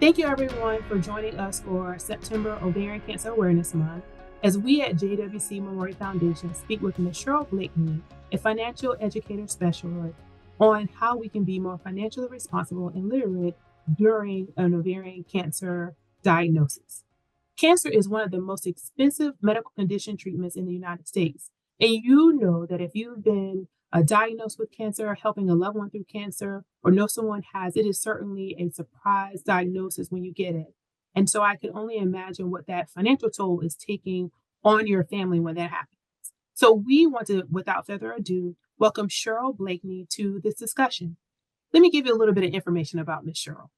Thank you, everyone, for joining us for September Ovarian Cancer Awareness Month as we at JWC Memorial Foundation speak with Ms. Cheryl Blakeney, a financial educator specialist, on how we can be more financially responsible and literate during an ovarian cancer diagnosis. Cancer is one of the most expensive medical condition treatments in the United States. And you know that if you've been diagnosed with cancer, helping a loved one through cancer, or know someone has, it is certainly a surprise diagnosis when you get it. And so I can only imagine what that financial toll is taking on your family when that happens. So we want to, without further ado, welcome Cheryl Blakeney to this discussion. Let me give you a little bit of information about Ms. Cheryl.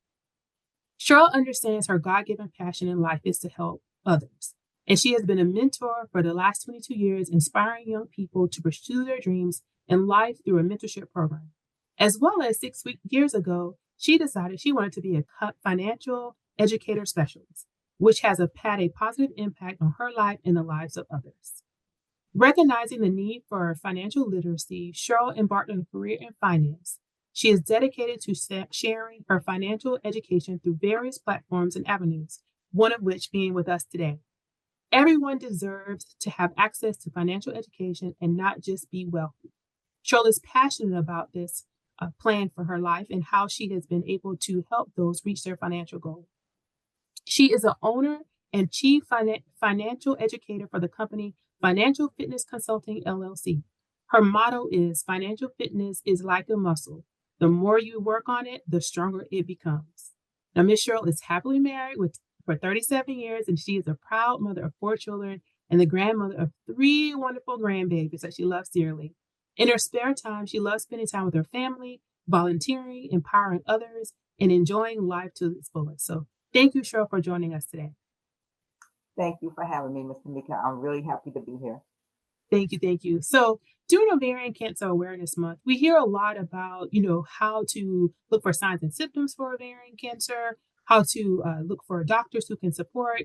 Cheryl understands her God given passion in life is to help others. And she has been a mentor for the last 22 years, inspiring young people to pursue their dreams in life through a mentorship program. As well as years ago, she decided she wanted to be a financial educator specialist, which has had a positive impact on her life and the lives of others. Recognizing the need for financial literacy, Cheryl embarked on a career in finance. She is dedicated to sharing her financial education through various platforms and avenues, one of which being with us today. Everyone deserves to have access to financial education and not just be wealthy. Cheryl is passionate about this plan for her life and how she has been able to help those reach their financial goals. She is the owner and chief financial educator for the company Financial Fitness Consulting LLC. Her motto is financial fitness is like a muscle. The more you work on it, the stronger it becomes. Now, Miss Cheryl is happily married for 37 years, and she is a proud mother of 4 children and the grandmother of 3 wonderful grandbabies that she loves dearly. In her spare time, she loves spending time with her family, volunteering, empowering others, and enjoying life to its fullest. So thank you, Cheryl, for joining us today. Thank you for having me, Mr. Mika. I'm really happy to be here. Thank you, thank you. So during Ovarian Cancer Awareness Month, we hear a lot about, how to look for signs and symptoms for ovarian cancer, how to look for doctors who can support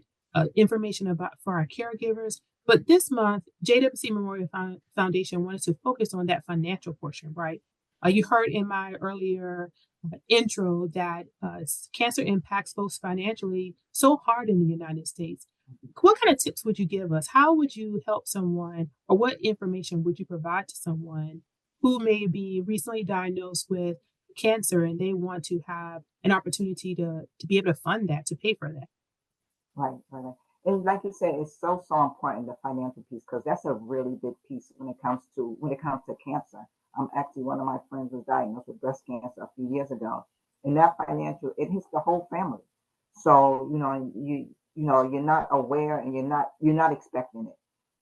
information about for our caregivers. But this month, JWC Memorial Foundation wanted to focus on that financial portion, right? You heard in my earlier intro that cancer impacts folks financially so hard in the United States. What kind of tips would you give us? How would you help someone, or what information would you provide to someone who may be recently diagnosed with cancer and they want to have an opportunity to be able to fund that, to pay for that? Right. And like you said, it's so important, the financial piece, because that's a really big piece when it comes to cancer. Actually, one of my friends was diagnosed with breast cancer a few years ago, and that financial, it hits the whole family. So you're not aware, and you're not expecting it.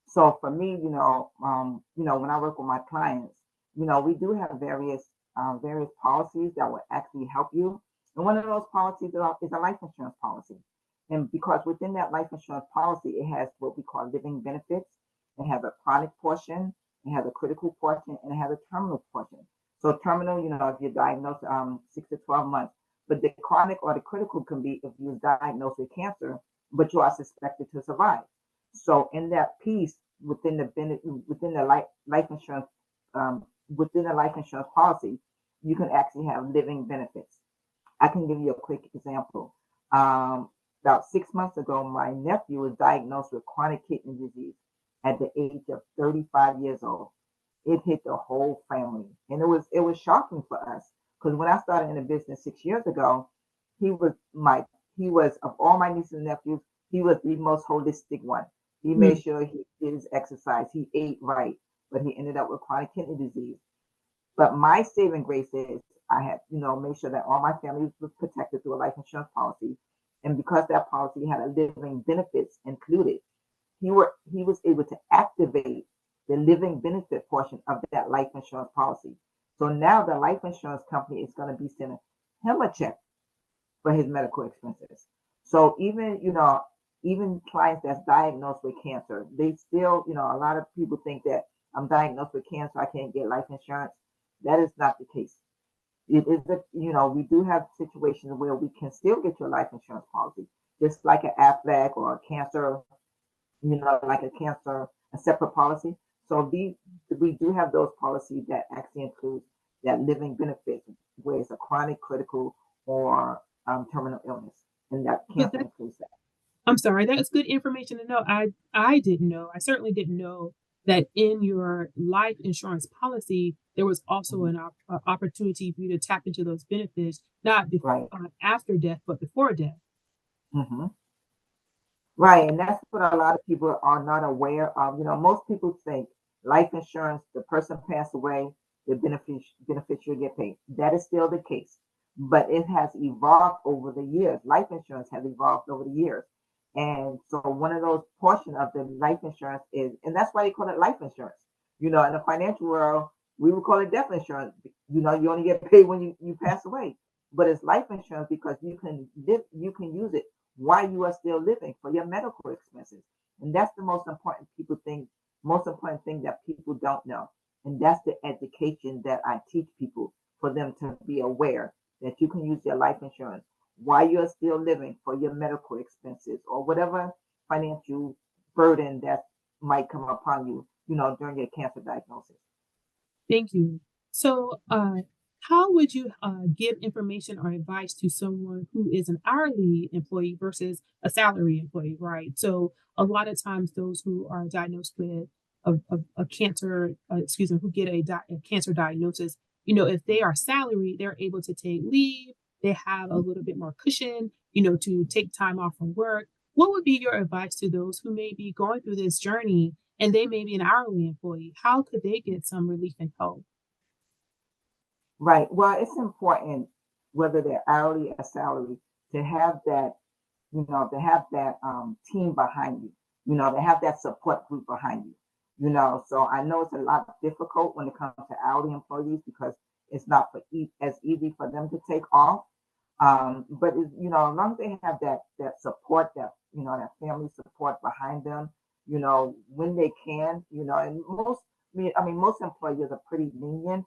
So for me, when I work with my clients, we do have various policies that will actually help you. And one of those policies is a life insurance policy. And because within that life insurance policy, it has what we call living benefits. It has a chronic portion, it has a critical portion, and it has a terminal portion. So terminal, if you're diagnosed 6 to 12 months, but the chronic or the critical can be if you're diagnosed with cancer, but you are suspected to survive. So in that piece within the life insurance policy, you can actually have living benefits. I can give you a quick example. About 6 months ago, my nephew was diagnosed with chronic kidney disease at the age of 35 years old. It hit the whole family, and it was shocking for us because when I started in the business 6 years ago, he was my he was of all my nieces and nephews, he was the most holistic one. He made Mm. sure he did his exercise, he ate right, but he ended up with chronic kidney disease. But my saving grace is I had, made sure that all my family was protected through a life insurance policy. And because that policy had a living benefits included, he was able to activate the living benefit portion of that life insurance policy. So now the life insurance company is going to be sending him a check for his medical expenses. So even clients that's diagnosed with cancer, they still, a lot of people think that I'm diagnosed with cancer, I can't get life insurance. That is not the case. It is we do have situations where we can still get your life insurance policy, just like an AFLAC or a cancer, like a separate policy. So we do have those policies that actually include that living benefit, where it's a chronic, critical, or terminal illness. and that But cancer that includes that. I'm sorry, that's good information to know. I didn't know. I certainly didn't know that in your life insurance policy there was also Mhm. an opportunity for you to tap into those benefits, not Right. after death, but before death. Hmm. Right, and that's what a lot of people are not aware of. Most people think life insurance, the person passed away, the beneficiary get paid. That is still the case, but it has evolved over the years. Life insurance has evolved over the years, and so one of those portion of the life insurance is, and that's why they call it life insurance. In the financial world, we would call it death insurance. You only get paid when you pass away, but it's life insurance because you can use it while you are still living for your medical expenses. And that's the most important thing that people don't know. And that's the education that I teach people for them to be aware that you can use your life insurance while you're still living for your medical expenses or whatever financial burden that might come upon you, during your cancer diagnosis. Thank you. So, how would you give information or advice to someone who is an hourly employee versus a salary employee, right? So, a lot of times, those who are diagnosed with a cancer, excuse me, who get a cancer diagnosis, if they are salaried, they're able to take leave. They have a little bit more cushion, to take time off from work. What would be your advice to those who may be going through this journey and they may be an hourly employee? How could they get some relief and help? Right. Well, it's important whether they're hourly or salary to have that, team behind you, to have that support group behind you, So I know it's a lot difficult when it comes to hourly employees because it's not as easy for them to take off. But as long as they have that support, that family support behind them, when they can, and most employers are pretty lenient.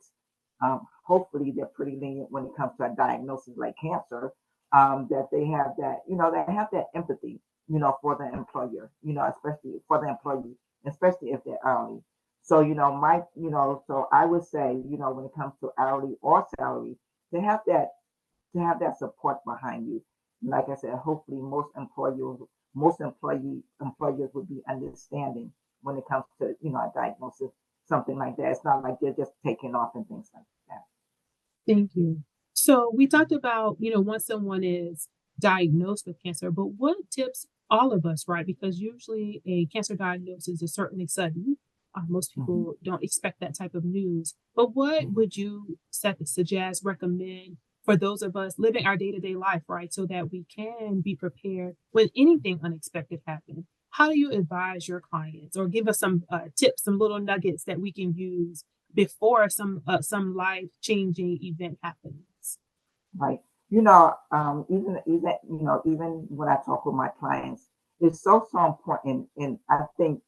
Hopefully, they're pretty lenient when it comes to a diagnosis like cancer. That they have they have that empathy, for the employer, especially for the employee, especially if they're hourly. So, so I would say, when it comes to hourly or salary, to have that support behind you. Like I said, hopefully most employers would be understanding when it comes to a diagnosis, something like that. It's not like they're just taking off and things like that. Thank you. So we talked about, once someone is diagnosed with cancer, but what tips all of us, right? Because usually a cancer diagnosis is certainly sudden. Most Hmm. people don't expect that type of news. But what Hmm. would you suggest, recommend for those of us living our day to day life, right? So that we can be prepared when anything unexpected happens. How do you advise your clients or give us some tips, some little nuggets that we can use before some life changing event happens? Right. Even when I talk with my clients, it's so important. And I think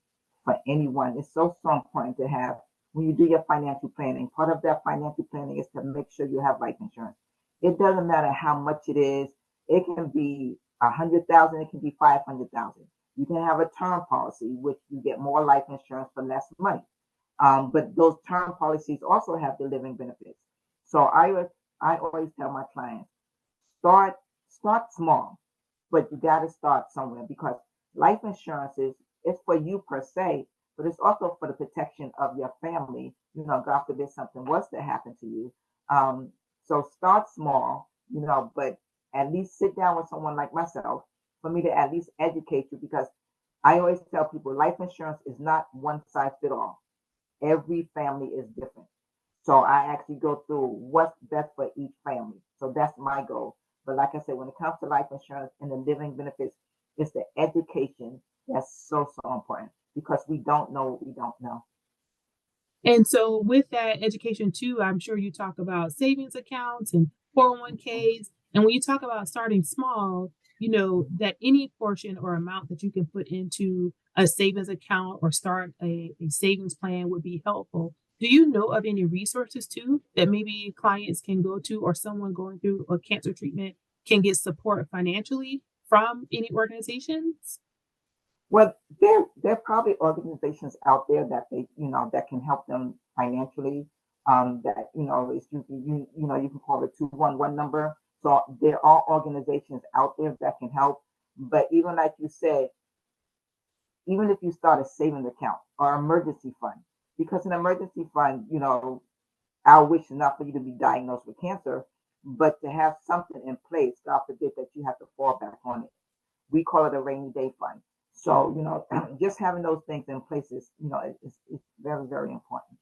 for anyone, it's so important to have when you do your financial planning. Part of that financial planning is to make sure you have life insurance. It doesn't matter how much it is. It can be 100,000. It can be 500,000. You can have a term policy, which you get more life insurance for less money. But those term policies also have the living benefits. So I always tell my clients, start start small, but you got to start somewhere because life insurance is for you per se, but it's also for the protection of your family. God forbid something was to happen to you. So start small, but at least sit down with someone like myself for me to at least educate you because I always tell people life insurance is not one size fit all. Every family is different. So I actually go through what's best for each family. So that's my goal. But like I said, when it comes to life insurance and the living benefits, it's the education that's so important because we don't know what we don't know. And so, with that education too, I'm sure you talk about savings accounts and Mhm. 401ks. And when you talk about starting small, that any portion or amount that you can put into a savings account or start a savings plan would be helpful. Do you know of any resources too that maybe clients can go to or someone going through a cancer treatment can get support financially from any organizations? Well, there are probably organizations out there that that can help them financially. That it's usually you can call the 211 number. So there are organizations out there that can help. But even like you said, even if you start a savings account or emergency fund, because an emergency fund, our wish is not for you to be diagnosed with cancer, but to have something in place, God forbid that you have to fall back on it. We call it a rainy day fund. So, just having those things in place is, it's very, very important.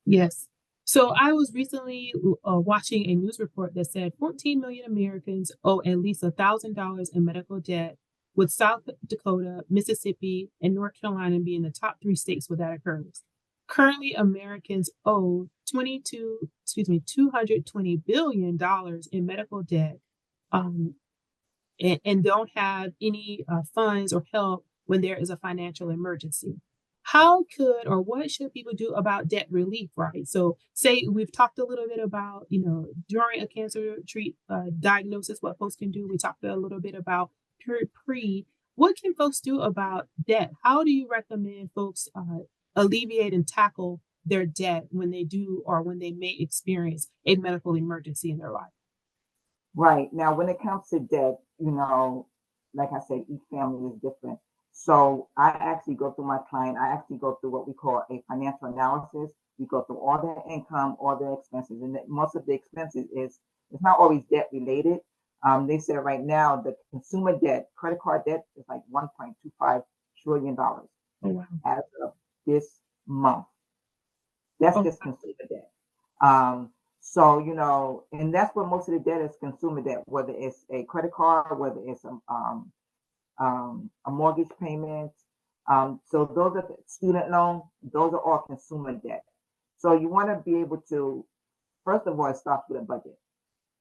Yes. So I was recently watching a news report that said 14 million Americans owe at least $1,000 in medical debt, with South Dakota, Mississippi, and North Carolina being the top three states where that occurs. Currently, Americans owe $220 billion in medical debt, um, and don't have any funds or help when there is a financial emergency. How could or what should people do about debt relief, right? So, say we've talked a little bit about, during a cancer diagnosis, what folks can do. We talked a little bit about pre. What can folks do about debt? How do you recommend folks alleviate and tackle their debt when they do or when they may experience a medical emergency in their life? Right. Now, when it comes to debt, like I said, each family is different. So I actually go through my client, I actually go through what we call a financial analysis. We go through all their income, all their expenses, and most of the expenses is it's not always debt related. They said right now the consumer debt, credit card debt is like $1.25 trillion Oh, wow. as of this month. That's Oh, just consumer debt. So, and that's what most of the debt is, consumer debt, whether it's a credit card, whether it's a mortgage payment. So those are the student loan, those are all consumer debt. So you want to be able to, first of all, it starts with a budget,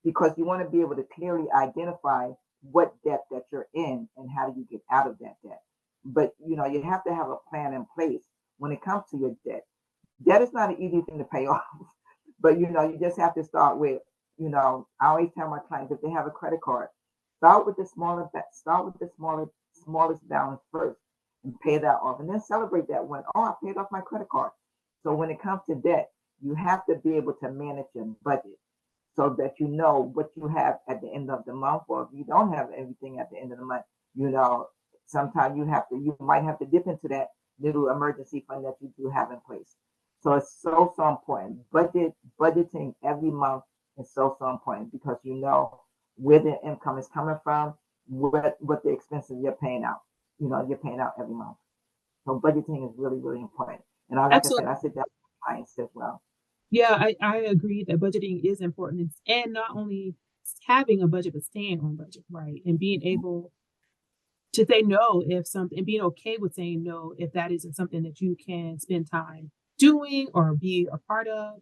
because you want to be able to clearly identify what debt that you're in and how do you get out of that debt. But, you have to have a plan in place when it comes to your debt. Debt is not an easy thing to pay off, but you just have to start with, I always tell my clients, if they have a credit card, start with the smallest balance first and pay that off, and then celebrate that when, oh, I paid off my credit card. So when it comes to debt, you have to be able to manage your budget so that you know what you have at the end of the month, or if you don't have everything at the end of the month, sometimes you might have to dip into that little emergency fund that you do have in place. So it's so, so important. Budgeting every month is so, so important, because where the income is coming from, what the expenses you're paying out. You're paying out every month. So budgeting is really, really important. And like I said, absolutely. I sit down with clients as well. Yeah, I agree that budgeting is important, and not only having a budget, but staying on budget, right? And being able to say no if something, and being okay with saying no if that isn't something that you can spend time doing or be a part of.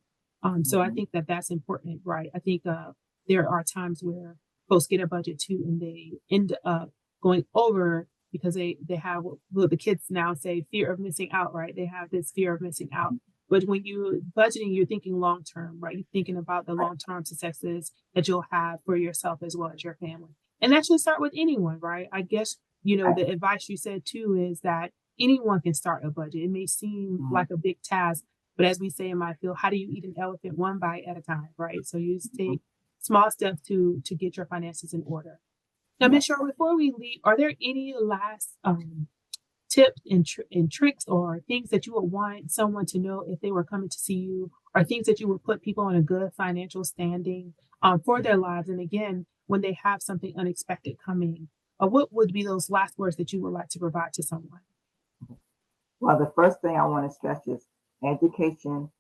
So I Mhm. think that that's important, right? I think there are times where folks get a budget too, and they end up going over because they have what the kids now say, fear of missing out, right? They have this fear of missing out. But when you budgeting, you're thinking long term, right? You're thinking about the long term successes that you'll have for yourself as well as your family. And that should start with anyone, right? I guess, Right. the advice you said too is that anyone can start a budget. It may seem Mhm. like a big task, but as we say in my field, how do you eat an elephant one bite at a time, right? So you just Mhm. take small steps to get your finances in order. Now, Ms. Yes. Cheryl, before we leave, are there any last tips and tricks or things that you would want someone to know if they were coming to see you, or things that you would put people on a good financial standing for their lives? And again, when they have something unexpected coming, what would be those last words that you would like to provide to someone? Well, the first thing I want to stress is education,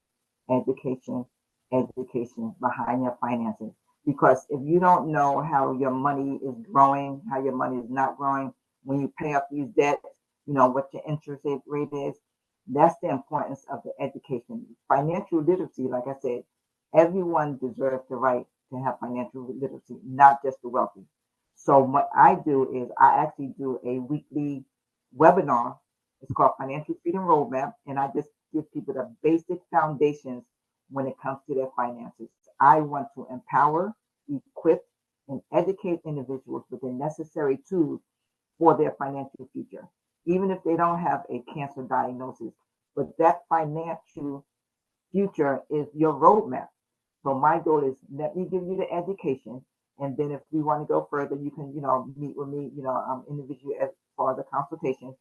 education, education behind your finances. Because if you don't know how your money is growing, how your money is not growing, when you pay up these debts, what your interest rate is, that's the importance of the education. Financial literacy, like I said, everyone deserves the right to have financial literacy, not just the wealthy. So what I do is I actually do a weekly webinar. It's called Financial Freedom Roadmap, and I just give people the basic foundations when it comes to their finances. I want to empower, equip, and educate individuals with the necessary tools for their financial future, even if they don't have a cancer diagnosis. But that financial future is your roadmap. So my goal is let me give you the education, And then if we want to go further, you can, meet with me, individually as far as a consultation.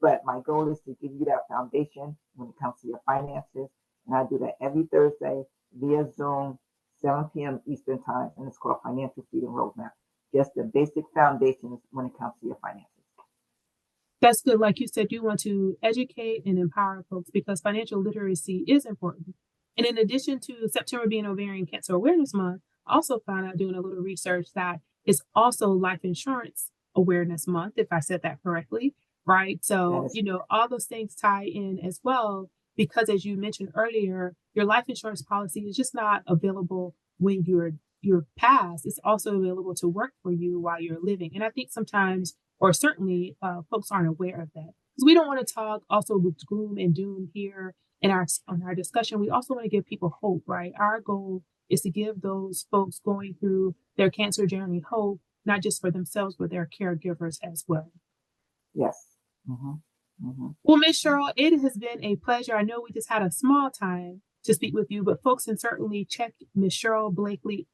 But my goal is to give you that foundation when it comes to your finances. And I do that every Thursday via Zoom, 7 p.m. Eastern Time, and it's called Financial Freedom Roadmap. Just the basic foundations when it comes to your finances. That's good. Like you said, you want to educate and empower folks because financial literacy is important. And in addition to September being Ovarian Cancer Awareness Month, I also found out doing a little research that it's also Life Insurance Awareness Month, if I said that correctly, right? So, all those things tie in as well, because as you mentioned earlier, your life insurance policy is just not available when you're passed. It's also available to work for you while you're living. And I think sometimes, or certainly, folks aren't aware of that. Because we don't want to talk also with gloom and doom here in on our discussion. We also want to give people hope, right? Our goal is to give those folks going through their cancer journey hope, not just for themselves, but their caregivers as well. Yes. Mm-hmm. Mm-hmm. Well, Ms. Cheryl, it has been a pleasure. I know we just had a small time to speak with you, but folks can certainly check Ms. Cheryl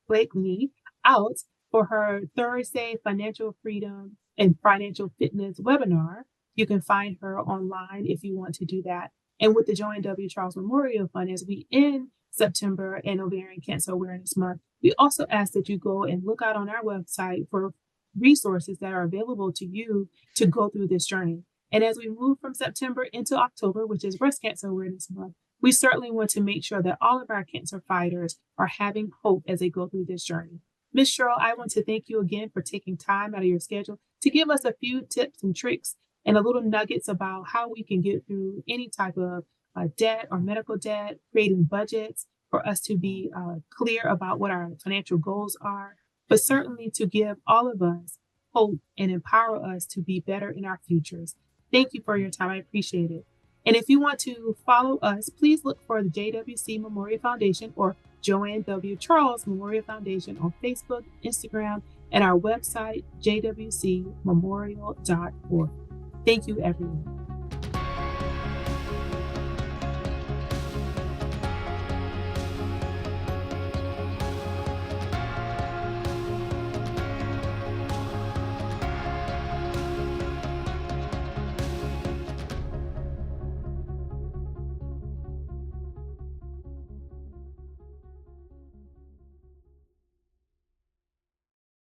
Blakeney out for her Thursday Financial Freedom and Financial Fitness webinar. You can find her online if you want to do that. And with the Joanne W. Charles Memorial Fund, as we end September and Ovarian Cancer Awareness Month, we also ask that you go and look out on our website for resources that are available to you to go through this journey. And as we move from September into October, which is Breast Cancer Awareness Month, we certainly want to make sure that all of our cancer fighters are having hope as they go through this journey. Ms. Cheryl, I want to thank you again for taking time out of your schedule to give us a few tips and tricks and a little nuggets about how we can get through any type of debt or medical debt, creating budgets for us to be clear about what our financial goals are, but certainly to give all of us hope and empower us to be better in our futures. Thank you for your time. I appreciate it. And if you want to follow us, please look for the JWC Memorial Foundation or Joanne W. Charles Memorial Foundation on Facebook, Instagram, and our website, jwcmemorial.org. Thank you, everyone.